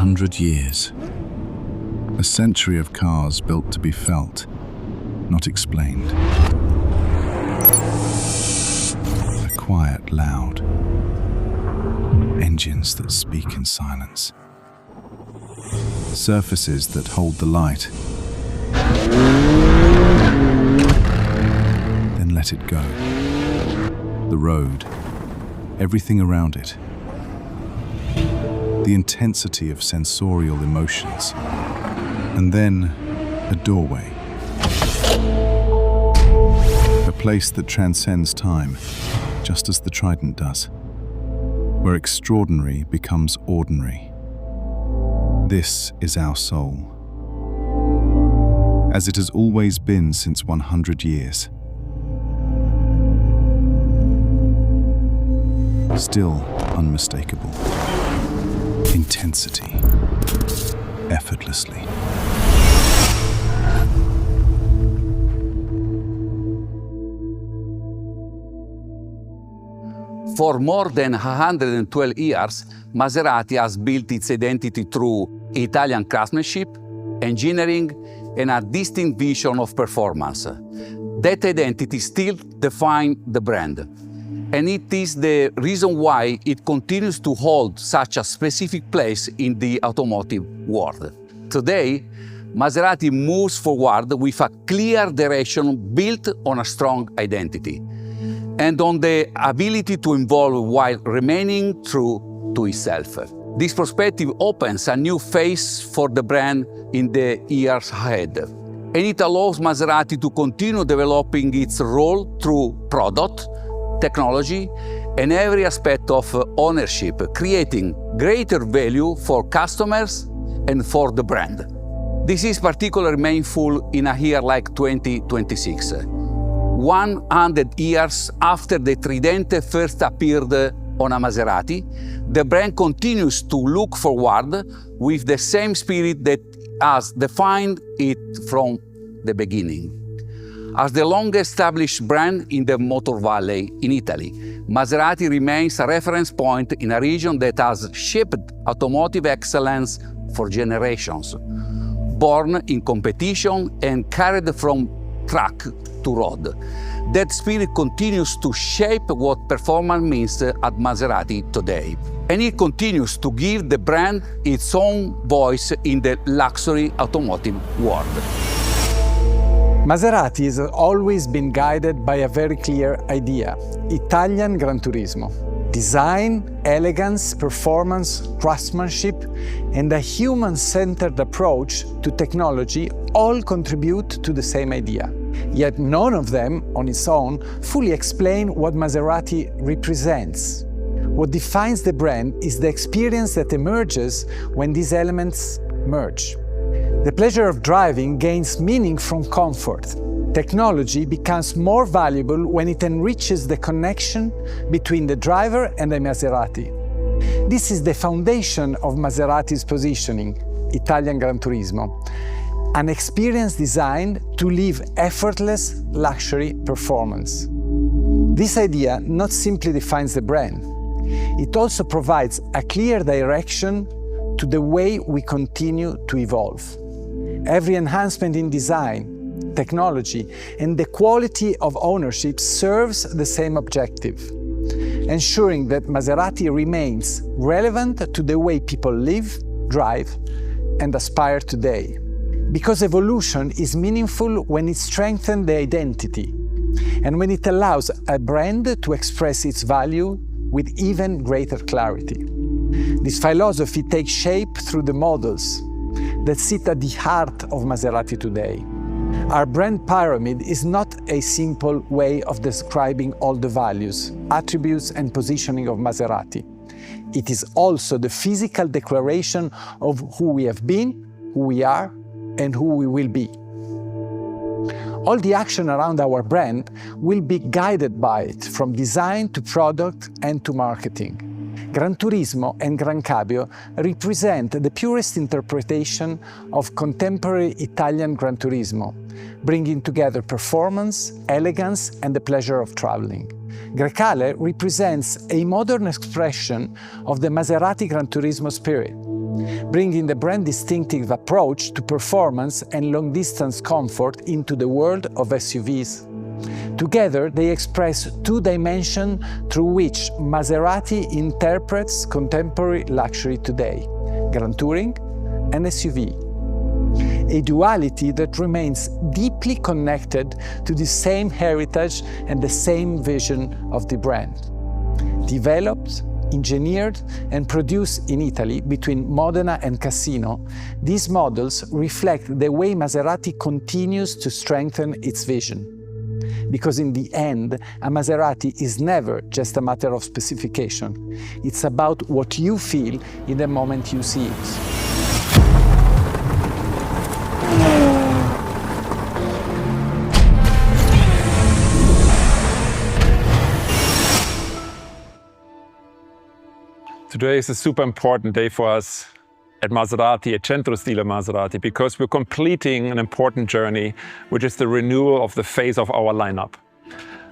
100 years. A century of cars built to be felt, not explained. A quiet, loud. Engines that speak in silence. Surfaces that hold the light. Then let it go. The road, everything around it. The intensity of sensorial emotions. And then a doorway. A place that transcends time, just as the Trident does. Where extraordinary becomes ordinary. This is our soul. As it has always been since 100 years. Still unmistakable. Intensity. Effortlessly. For more than 112 years, Maserati has built its identity through Italian craftsmanship, engineering, and a distinct vision of performance. That identity still defines the brand, and it is the reason why it continues to hold such a specific place in the automotive world. Today, Maserati moves forward with a clear direction built on a strong identity, and on the ability to evolve while remaining true to itself. This perspective opens a new phase for the brand in the years ahead, and it allows Maserati to continue developing its role through product, technology, and every aspect of ownership, creating greater value for customers and for the brand. This is particularly meaningful in a year like 2026. 100 years after the Tridente first appeared on a Maserati, the brand continues to look forward with the same spirit that has defined it from the beginning. As the longest-established brand in the Motor Valley in Italy, Maserati remains a reference point in a region that has shaped automotive excellence for generations, born in competition and carried from track to road. That spirit continues to shape what performance means at Maserati today. And it continues to give the brand its own voice in the luxury automotive world. Maserati has always been guided by a very clear idea: Italian Granturismo. Design, elegance, performance, craftsmanship, and a human-centered approach to technology all contribute to the same idea. Yet none of them, on its own, fully explain what Maserati represents. What defines the brand is the experience that emerges when these elements merge. The pleasure of driving gains meaning from comfort. Technology becomes more valuable when it enriches the connection between the driver and the Maserati. This is the foundation of Maserati's positioning, Italian Granturismo, an experience designed to live effortless luxury performance. This idea not simply defines the brand, it also provides a clear direction to the way we continue to evolve. Every enhancement in design, technology, and the quality of ownership serves the same objective, ensuring that Maserati remains relevant to the way people live, drive, and aspire today. Because evolution is meaningful when it strengthens the identity, and when it allows a brand to express its value with even greater clarity. This philosophy takes shape through the models that sit at the heart of Maserati today. Our brand pyramid is not a simple way of describing all the values, attributes, and positioning of Maserati. It is also the physical declaration of who we have been, who we are, and who we will be. All the action around our brand will be guided by it, from design to product and to marketing. Granturismo and Grancabrio represent the purest interpretation of contemporary Italian Granturismo, bringing together performance, elegance, and the pleasure of traveling. Grecale represents a modern expression of the Maserati Granturismo spirit, bringing the brand distinctive approach to performance and long-distance comfort into the world of SUVs. Together, they express two dimensions through which Maserati interprets contemporary luxury today: Grand Touring and SUV. A duality that remains deeply connected to the same heritage and the same vision of the brand. Developed, engineered and produced in Italy between Modena and Cassino, these models reflect the way Maserati continues to strengthen its vision. Because in the end, a Maserati is never just a matter of specification. It's about what you feel in the moment you see it. Today is a super important day for us at Maserati, at Centro Stile Maserati, because we're completing an important journey, which is the renewal of the face of our lineup.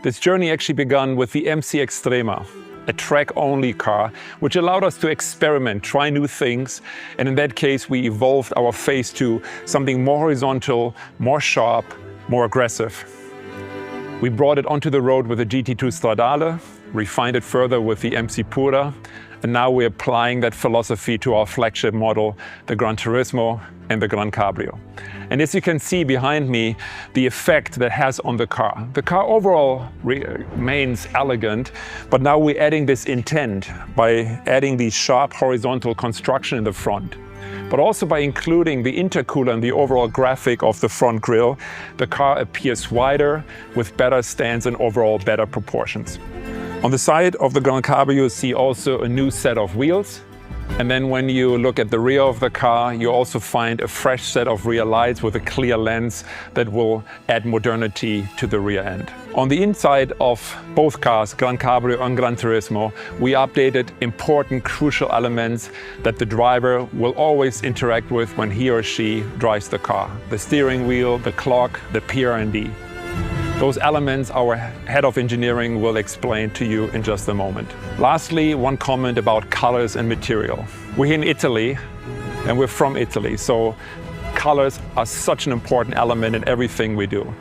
This journey actually began with the MC Extrema, a track-only car, which allowed us to experiment, try new things, and in that case we evolved our face to something more horizontal, more sharp, more aggressive. We brought it onto the road with the GT2 Stradale, refined it further with the MC Pura, and now we're applying that philosophy to our flagship model, the Granturismo and the Grancabrio. And as you can see behind me, the effect that has on the car. The car overall remains elegant, but now we're adding this intent by adding the sharp horizontal construction in the front. But also by including the intercooler and the overall graphic of the front grille, the car appears wider with better stance and overall better proportions. On the side of the Grancabrio, you see also a new set of wheels. And then when you look at the rear of the car, you also find a fresh set of rear lights with a clear lens that will add modernity to the rear end. On the inside of both cars, Grancabrio and Granturismo, we updated important crucial elements that the driver will always interact with when he or she drives the car. The steering wheel, the clock, the PRND. Those elements our head of engineering will explain to you in just a moment. Lastly, one comment about colors and material. We're in Italy and we're from Italy, so colors are such an important element in everything we do.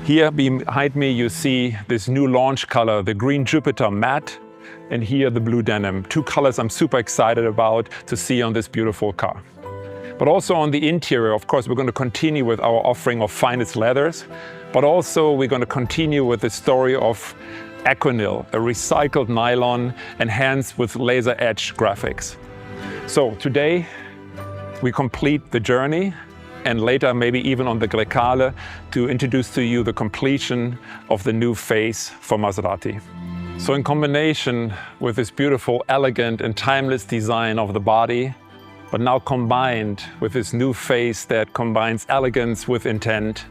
Here behind me you see this new launch color, the green Jupiter matte, and here the blue denim. Two colors I'm super excited about to see on this beautiful car. But also on the interior, of course, we're going to continue with our offering of finest leathers, but also we're going to continue with the story of Equinil, a recycled nylon enhanced with laser edge graphics. So today we complete the journey, and later maybe even on the Grecale to introduce to you the completion of the new face for Maserati. So in combination with this beautiful, elegant and timeless design of the body, but now combined with this new face that combines elegance with intent,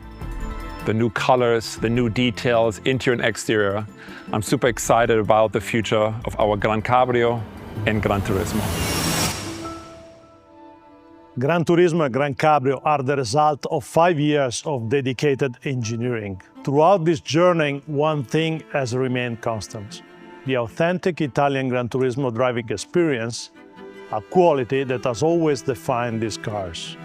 the new colors, the new details, interior and exterior, I'm super excited about the future of our Grancabrio and Granturismo. Granturismo and Grancabrio are the result of 5 years of dedicated engineering. Throughout this journey, one thing has remained constant: the authentic Italian Granturismo driving experience, a quality that has always defined these cars,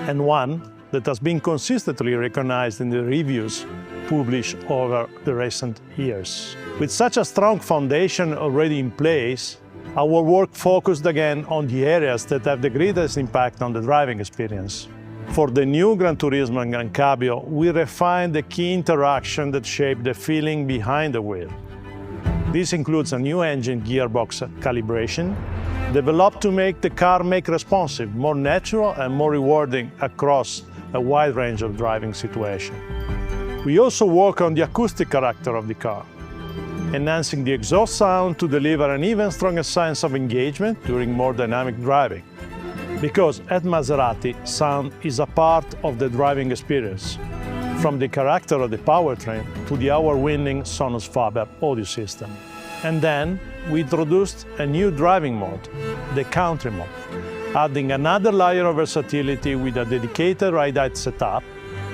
and one that has been consistently recognized in the reviews published over the recent years. With such a strong foundation already in place, our work focused again on the areas that have the greatest impact on the driving experience. For the new Granturismo and Grancabrio, we refined the key interaction that shape the feeling behind the wheel. This includes a new engine gearbox calibration, developed to make the car responsive, more natural and more rewarding across a wide range of driving situations. We also work on the acoustic character of the car, enhancing the exhaust sound to deliver an even stronger sense of engagement during more dynamic driving. Because at Maserati, sound is a part of the driving experience, from the character of the powertrain to the award-winning Sonus Faber audio system. And then we introduced a new driving mode, the Country mode, adding another layer of versatility with a dedicated ride height setup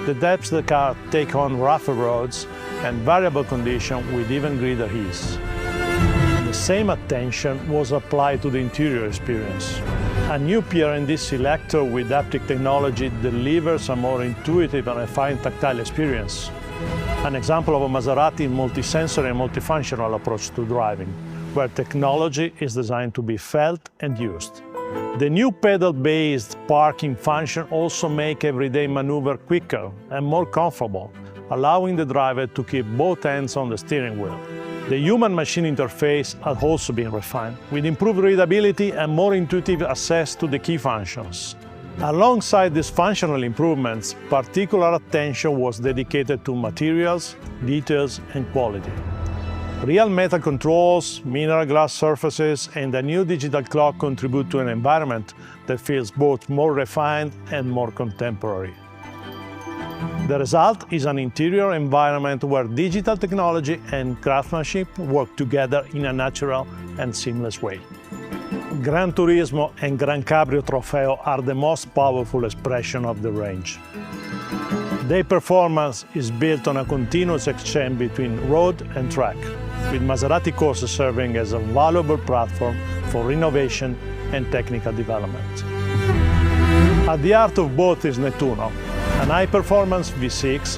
that helps the car take on rougher roads and variable conditions with even greater ease. The same attention was applied to the interior experience. A new PRND selector with haptic technology delivers a more intuitive and refined tactile experience. An example of a Maserati multi-sensory and multifunctional approach to driving, where technology is designed to be felt and used. The new pedal-based parking function also makes everyday maneuver quicker and more comfortable, allowing the driver to keep both hands on the steering wheel. The human-machine interface has also been refined, with improved readability and more intuitive access to the key functions. Alongside these functional improvements, particular attention was dedicated to materials, details, and quality. Real metal controls, mineral glass surfaces, and a new digital clock contribute to an environment that feels both more refined and more contemporary. The result is an interior environment where digital technology and craftsmanship work together in a natural and seamless way. Granturismo and Grancabrio Trofeo are the most powerful expression of the range. Their performance is built on a continuous exchange between road and track, with Maserati courses serving as a valuable platform for innovation and technical development. At the heart of both is Nettuno, an high-performance V6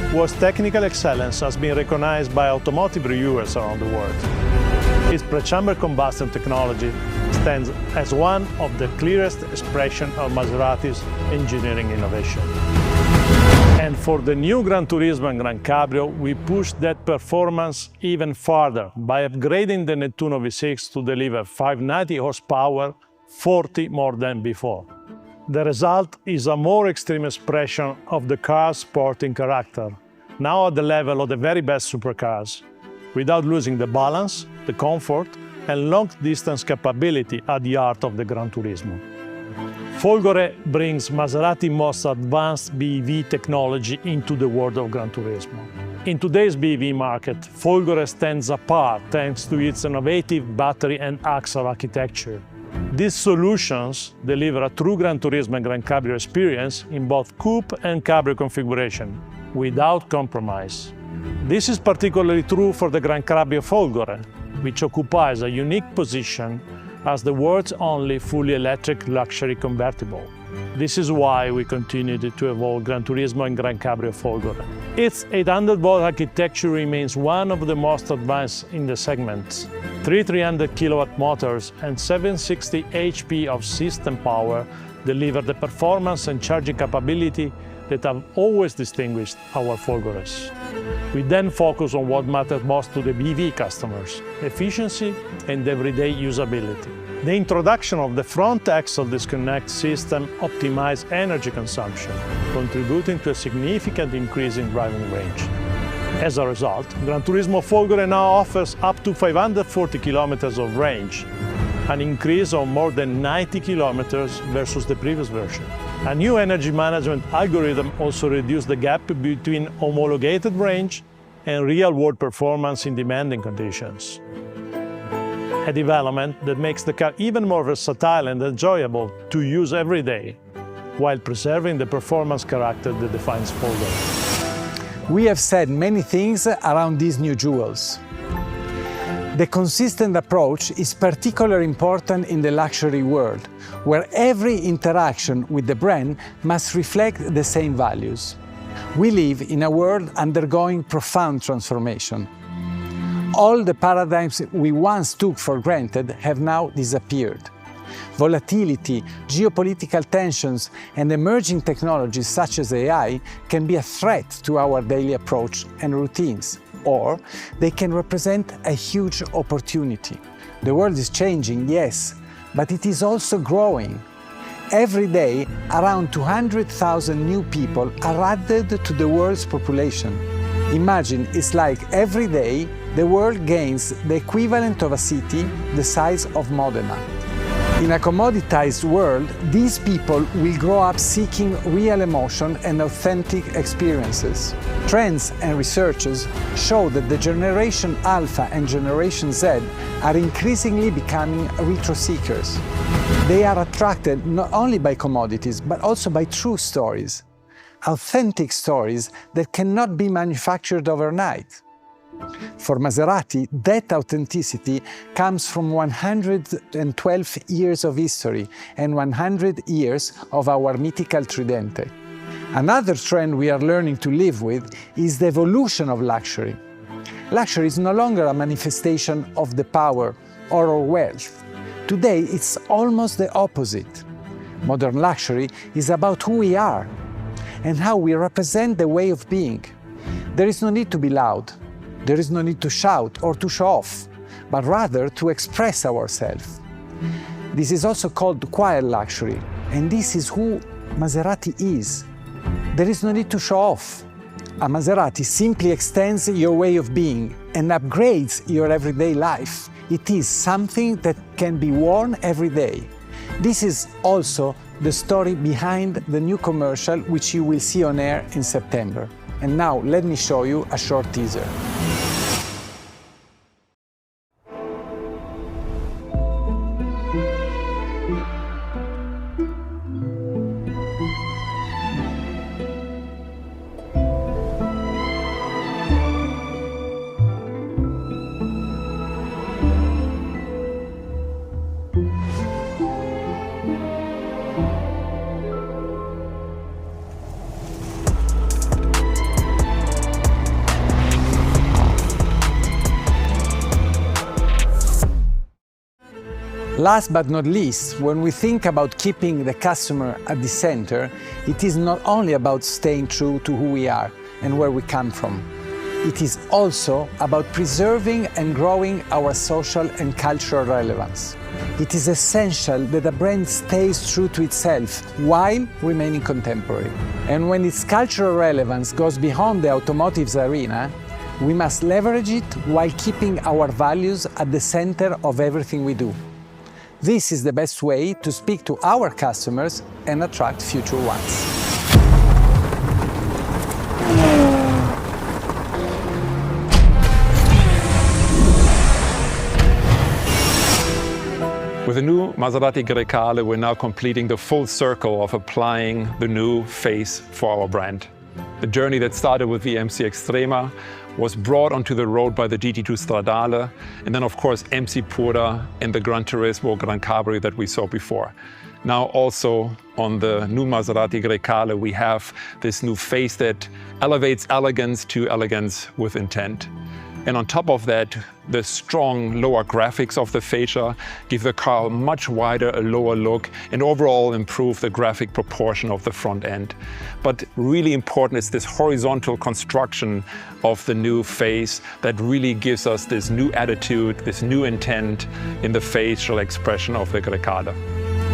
whose technical excellence has been recognized by automotive reviewers around the world. Its pre-chamber combustion technology stands as one of the clearest expressions of Maserati's engineering innovation. And for the new Granturismo and Grancabrio, we pushed that performance even further by upgrading the Nettuno V6 to deliver 590 horsepower, 40 more than before. The result is a more extreme expression of the car's sporting character, now at the level of the very best supercars, without losing the balance, the comfort, and long-distance capability at the heart of the Granturismo. Folgore brings Maserati's most advanced BEV technology into the world of Granturismo. In today's BEV market, Folgore stands apart thanks to its innovative battery and axle architecture. These solutions deliver a true Granturismo and Grancabrio experience in both coupe and cabrio configuration, without compromise. This is particularly true for the Grancabrio Folgore, which occupies a unique position as the world's only fully electric luxury convertible. This is why we continued to evolve Granturismo and Grancabrio Folgore. Its 800-volt architecture remains one of the most advanced in the segment. Three 300-kilowatt motors and 760 HP of system power deliver the performance and charging capability that have always distinguished our Folgores. We then focus on what matters most to the BEV customers: efficiency and everyday usability. The introduction of the front axle disconnect system optimized energy consumption, contributing to a significant increase in driving range. As a result, Granturismo Folgore now offers up to 540 kilometers of range, an increase of more than 90 kilometers versus the previous version. A new energy management algorithm also reduced the gap between homologated range and real-world performance in demanding conditions. A development that makes the car even more versatile and enjoyable to use every day, while preserving the performance character that defines Folgore. We have said many things around these new jewels. The consistent approach is particularly important in the luxury world, where every interaction with the brand must reflect the same values. We live in a world undergoing profound transformation. All the paradigms we once took for granted have now disappeared. Volatility, geopolitical tensions, and emerging technologies such as AI can be a threat to our daily approach and routines, or they can represent a huge opportunity. The world is changing, yes, but it is also growing. Every day, around 200,000 new people are added to the world's population. Imagine it's like every day the world gains the equivalent of a city the size of Modena. In a commoditized world, these people will grow up seeking real emotion and authentic experiences. Trends and researches show that the Generation Alpha and Generation Z are increasingly becoming retro seekers. They are attracted not only by commodities, but also by true stories. Authentic stories that cannot be manufactured overnight. For Maserati, that authenticity comes from 112 years of history and 100 years of our mythical Tridente. Another trend we are learning to live with is the evolution of luxury. Luxury is no longer a manifestation of the power or wealth. Today, it's almost the opposite. Modern luxury is about who we are and how we represent the way of being. There is no need to be loud. There is no need to shout or to show off, but rather to express ourselves. This is also called quiet luxury, and this is who Maserati is. There is no need to show off. A Maserati simply extends your way of being and upgrades your everyday life. It is something that can be worn every day. This is also the story behind the new commercial, which you will see on air in September. And now let me show you a short teaser. Last but not least, when we think about keeping the customer at the center, it is not only about staying true to who we are and where we come from. It is also about preserving and growing our social and cultural relevance. It is essential that a brand stays true to itself while remaining contemporary. And when its cultural relevance goes beyond the automotive arena, we must leverage it while keeping our values at the center of everything we do. This is the best way to speak to our customers and attract future ones. With the new Maserati Grecale, we're now completing the full circle of applying the new face for our brand. The journey that started with the MC Extrema was brought onto the road by the GT2 Stradale, and then of course MC Pura and the Granturismo Grancabrio that we saw before. Now also on the new Maserati Grecale we have this new face that elevates elegance to elegance with intent. And on top of that, the strong lower graphics of the fascia give the car much wider, a lower look, and overall improve the graphic proportion of the front end. But really important is this horizontal construction of the new face that really gives us this new attitude, this new intent in the facial expression of the Grecale.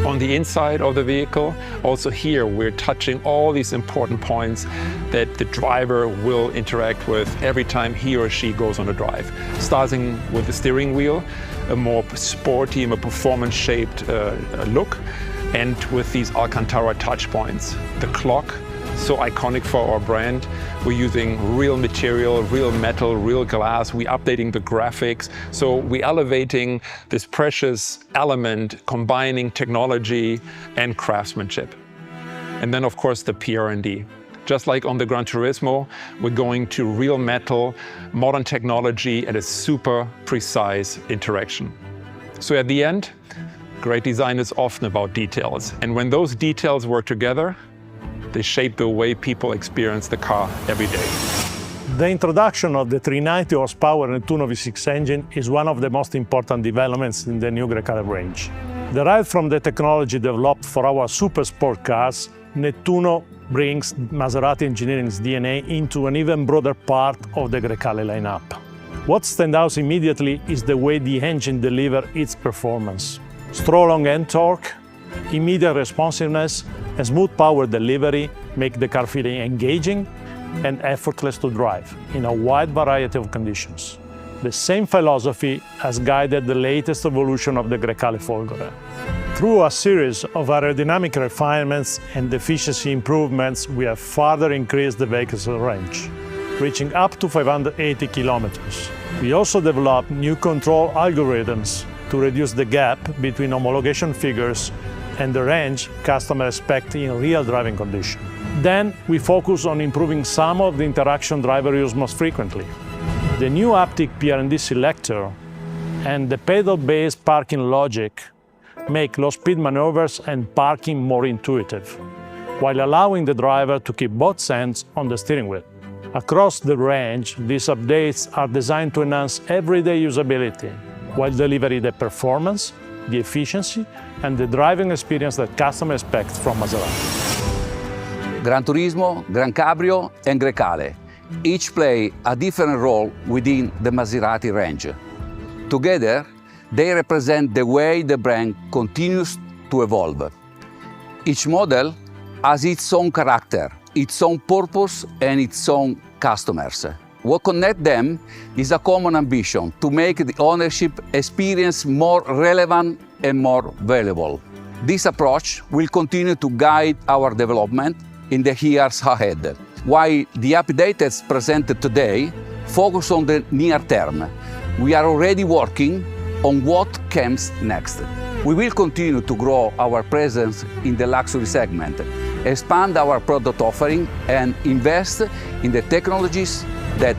On the inside of the vehicle, also here we're touching all these important points that the driver will interact with every time he or she goes on a drive. Starting with the steering wheel, a more sporty, more performance-shaped look, and with these Alcantara touch points. The clock, so iconic for our brand. We're using real material, real metal, real glass. We're updating the graphics. So we're elevating this precious element, combining technology and craftsmanship. And then of course the PR&D. Just like on the Granturismo, we're going to real metal, modern technology, and a super precise interaction. So at the end, great design is often about details. And when those details work together, they shape the way people experience the car every day. The introduction of the 390 horsepower Nettuno V6 engine is one of the most important developments in the new Grecale range. Derived from the technology developed for our super sport cars, Nettuno brings Maserati engineering's DNA into an even broader part of the Grecale lineup. What stands out immediately is the way the engine delivers its performance. Strong end torque, immediate responsiveness, and smooth power delivery make the car feel engaging and effortless to drive in a wide variety of conditions. The same philosophy has guided the latest evolution of the Grecale Folgore. Through a series of aerodynamic refinements and efficiency improvements, we have further increased the vehicle's range, reaching up to 580 kilometers. We also developed new control algorithms to reduce the gap between homologation figures and the range customers expect in real driving conditions. Then we focus on improving some of the interaction drivers use most frequently. The new haptic P&D selector and the pedal-based parking logic make low-speed maneuvers and parking more intuitive, while allowing the driver to keep both hands on the steering wheel. Across the range, these updates are designed to enhance everyday usability, while delivering the performance, the efficiency, and the driving experience that customers expect from Maserati. Granturismo, Grancabrio, and Grecale each play a different role within the Maserati range. Together, they represent the way the brand continues to evolve. Each model has its own character, its own purpose, and its own customers. What connects them is a common ambition to make the ownership experience more relevant and more valuable. This approach will continue to guide our development in the years ahead, while the updates presented today focus on the near term. We are already working on what comes next. We will continue to grow our presence in the luxury segment, expand our product offering, and invest in the technologies that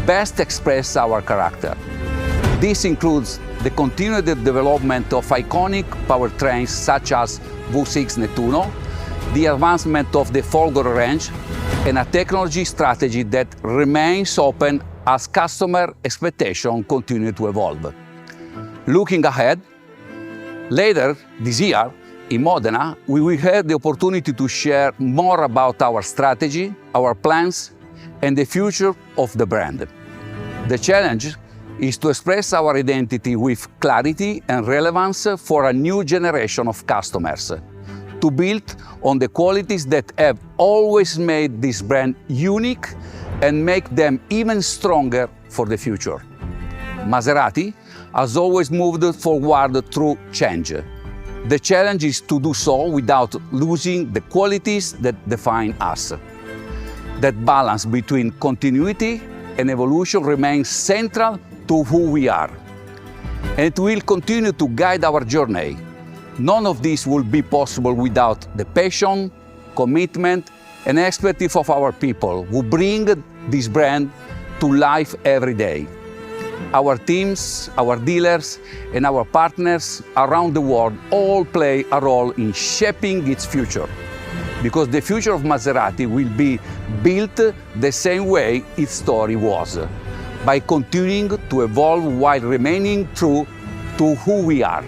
best express our character. This includes the continued development of iconic powertrains such as V6 Nettuno, the advancement of the Folgore range, and a technology strategy that remains open as customer expectations continue to evolve. Looking ahead, later this year in Modena, we will have the opportunity to share more about our strategy, our plans, and the future of the brand. The challenge is to express our identity with clarity and relevance for a new generation of customers, to build on the qualities that have always made this brand unique and make them even stronger for the future. Maserati has always moved forward through change. The challenge is to do so without losing the qualities that define us. That balance between continuity and evolution remains central to who we are, and it will continue to guide our journey. None of this will be possible without the passion, commitment, and expertise of our people who bring this brand to life every day. Our teams, our dealers, and our partners around the world all play a role in shaping its future, because the future of Maserati will be built the same way its story was, by continuing to evolve while remaining true to who we are.